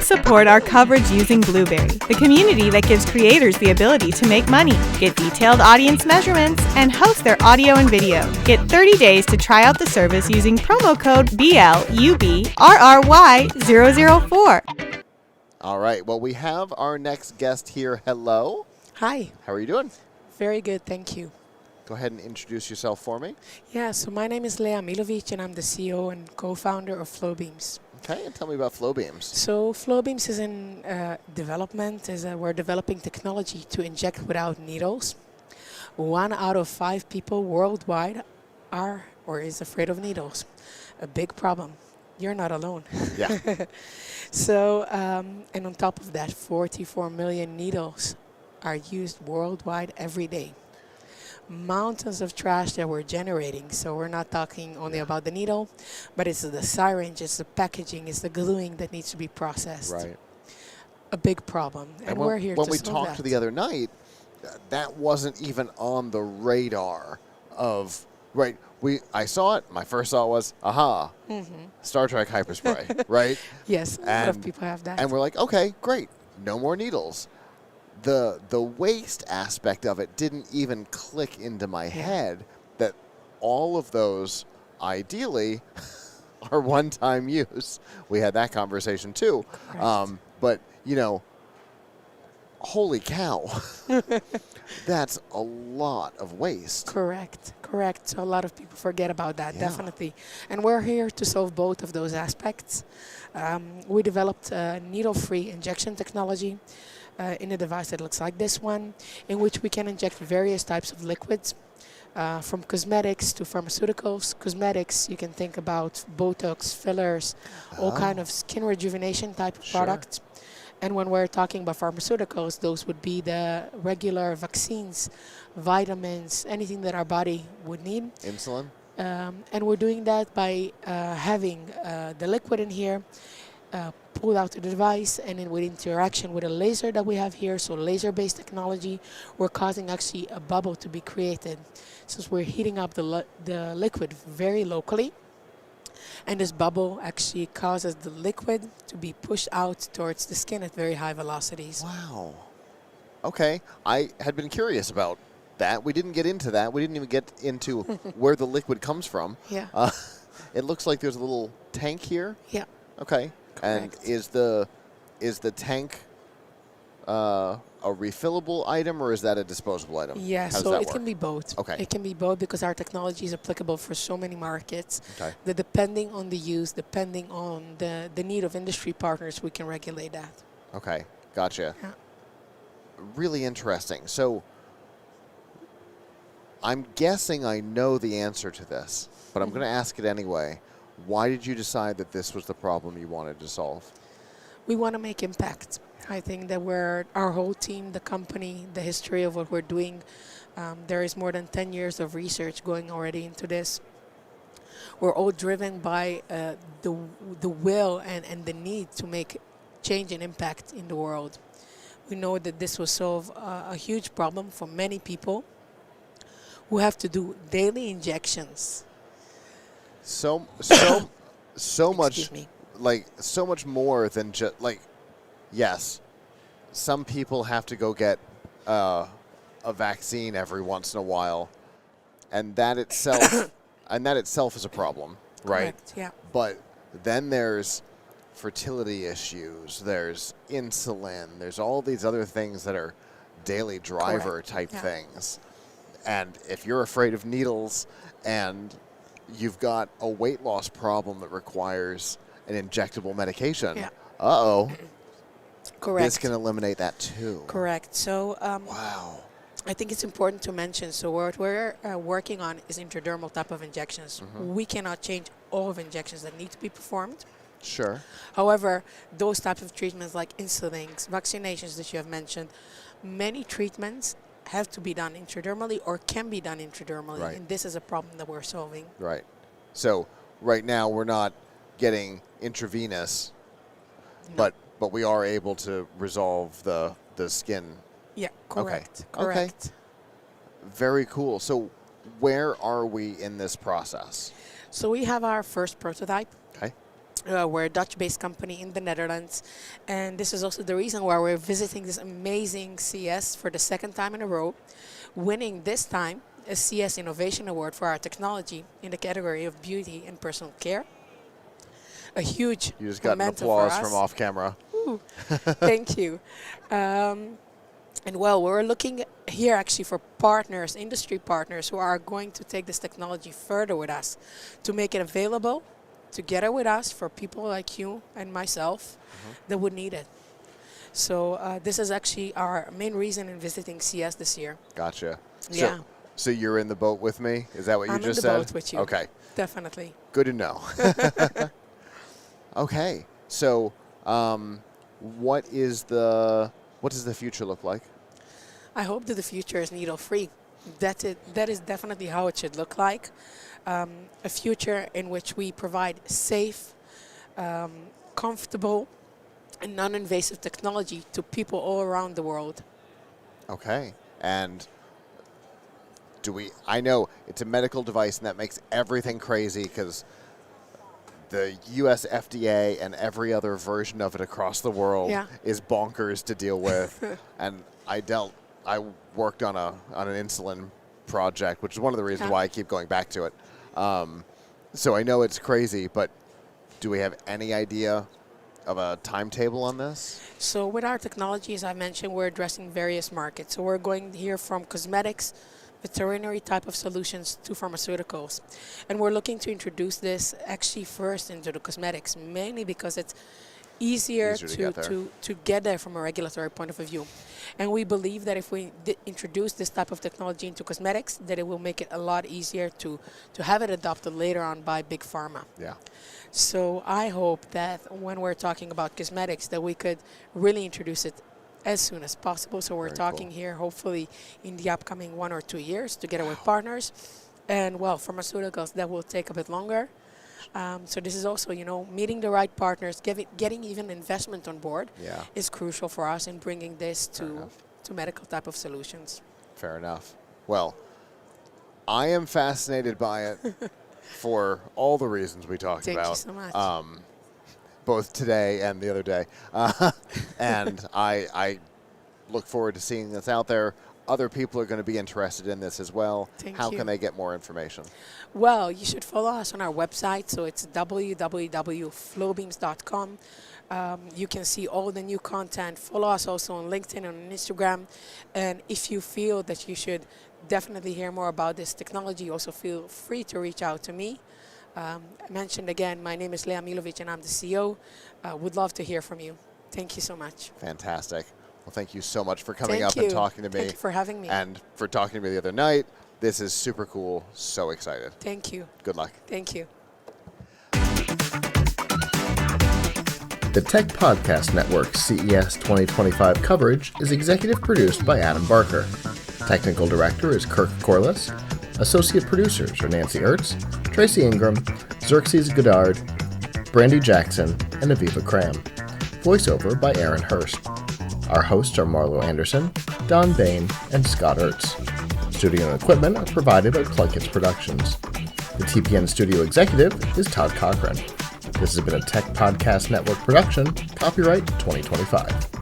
Help support our coverage using Blueberry, the community that gives creators the ability to make money, get detailed audience measurements, and host their audio and video. Get 30 days to try out the service using promo code BLUBRRY004. All right. Well, we have our next guest here. Hello. Hi. How are you doing? Very good, thank you. Go ahead and introduce yourself for me. Yeah, so my name is Lea Milovich, and I'm the CEO and co-founder of FlowBeams. Okay, and tell me about FlowBeams. So FlowBeams is in development. We're developing technology to inject without needles. 1 out of 5 people worldwide are or is afraid of needles. A big problem. You're not alone. Yeah. So, and on top of that, 44 million needles are used worldwide every day. Mountains of trash that we're generating. So we're not talking only about the needle, but it's the syringe, it's the packaging, it's the gluing that needs to be processed. Right. A big problem. And we're here to solve that. When we talked the other night, that wasn't even on the radar of, right, I saw it, my first thought was, aha, Star Trek hyperspray, right? Yes, a lot of people have that. And we're like, okay, great, no more needles. The waste aspect of it didn't even click into my head that all of those, ideally, are one-time use. We had that conversation too. But, you know, holy cow, that's a lot of waste. Correct. So a lot of people forget about that, definitely. And we're here to solve both of those aspects. We developed needle-free injection technology in a device that looks like this one, in which we can inject various types of liquids, from cosmetics to pharmaceuticals. Cosmetics, you can think about Botox, fillers, all kind of skin rejuvenation type of products. And when we're talking about pharmaceuticals, those would be the regular vaccines, vitamins, anything that our body would need. Insulin? And we're doing that by having the liquid in here, pulled out the device, and then with interaction with a laser that we have here, so laser-based technology, we're causing actually a bubble to be created. Since we're heating up the liquid very locally, and this bubble actually causes the liquid to be pushed out towards the skin at very high velocities. Wow. Okay. I had been curious about that. We didn't get into that. We didn't even get into where the liquid comes from. Yeah. It looks like there's a little tank here. Yeah. Okay. Correct. And is the tank a refillable item, or is that a disposable item? Yeah, so it can be both. Okay. It can be both because our technology is applicable for so many markets that depending on the use, depending on the need of industry partners, we can regulate that. Okay, gotcha. Yeah. Really interesting. So I'm guessing I know the answer to this, but I'm going to ask it anyway. Why did you decide that this was the problem you wanted to solve? We want to make impact. I think that our whole team, the company, the history of what we're doing, there is more than 10 years of research going already into this. We're all driven by the will and the need to make change and impact in the world. We know that this will solve a huge problem for many people who have to do daily injections. So much, so much more than just yes, some people have to go get a vaccine every once in a while, and that itself is a problem, right? Correct, yeah. But then there's fertility issues, there's insulin, there's all these other things that are daily driver type things. And if you're afraid of needles and you've got a weight loss problem that requires an injectable medication, Correct. This can eliminate that too. Correct. So wow. I think it's important to mention, so what we're working on is intradermal type of injections. We cannot change all of injections that need to be performed. Sure. However, those types of treatments like insulins, vaccinations that you have mentioned, many treatments have to be done intradermally or can be done intradermally. Right. And this is a problem that we're solving. Right. So right now we're not getting intravenous, but we are able to resolve the skin. Yeah, correct. Okay. Correct. Okay. Very cool. So where are we in this process? So we have our first prototype. Okay. We're a Dutch-based company in the Netherlands, and this is also the reason why we're visiting this amazing CES for the second time in a row, winning this time a CES Innovation Award for our technology in the category of beauty and personal care. A huge You just got an memento for applause us. from off camera. Ooh, thank you. And well, we're looking here actually for partners, industry partners, who are going to take this technology further with us to make it available together with us for people like you and myself that would need it. So this is actually our main reason in visiting CES this year. Gotcha. Yeah. So you're in the boat with me? Is that what you I'm just in the said? boat with you. Okay. Definitely. Good to know. Okay. So what does the future look like? I hope that the future is needle-free. That is definitely how it should look like. A future in which we provide safe, comfortable, and non-invasive technology to people all around the world. Okay. And I know it's a medical device, and that makes everything crazy because the US FDA and every other version of it across the world is bonkers to deal with. And I worked on an insulin project, which is one of the reasons why I keep going back to it. So I know it's crazy, but do we have any idea of a timetable on this? So with our technology, as I mentioned, we're addressing various markets. So we're going here from cosmetics, veterinary type of solutions to pharmaceuticals. And we're looking to introduce this actually first into the cosmetics, mainly because it's easier to get there from a regulatory point of view. And we believe that if we introduce this type of technology into cosmetics, that it will make it a lot easier to have it adopted later on by big pharma. Yeah. So I hope that when we're talking about cosmetics, that we could really introduce it as soon as possible. So we're talking here hopefully in the upcoming 1 or 2 years together with partners. And well, pharmaceuticals, that will take a bit longer. So this is also, meeting the right partners, getting even investment on board is crucial for us in bringing this to medical type of solutions. Fair enough. Well, I am fascinated by it for all the reasons we talked about. Thank you so much. Both today and the other day. And I look forward to seeing this out there. Other people are going to be interested in this as well. How can they get more information? Well, you should follow us on our website. So it's www.flowbeams.com. You can see all the new content. Follow us also on LinkedIn and on Instagram. And if you feel that you should definitely hear more about this technology, also feel free to reach out to me. I mentioned again, my name is Lea Milovich and I'm the CEO. Would love to hear from you. Thank you so much. Fantastic. Well, thank you so much for coming up and talking to me. Thank you for having me. And for talking to me the other night. This is super cool. So excited. Thank you. Good luck. Thank you. The Tech Podcast Network CES 2025 coverage is executive produced by Adam Barker. Technical director is Kirk Corliss. Associate producers are Nancy Ertz, Tracy Ingram, Xerxes Goddard, Brandy Jackson, and Aviva Cram. Voiceover by Aaron Hurst. Our hosts are Marlo Anderson, Don Bain, and Scott Ertz. Studio and equipment are provided by PLUGHITZ Productions. The TPN studio executive is Todd Cochran. This has been a Tech Podcast Network production, copyright 2025.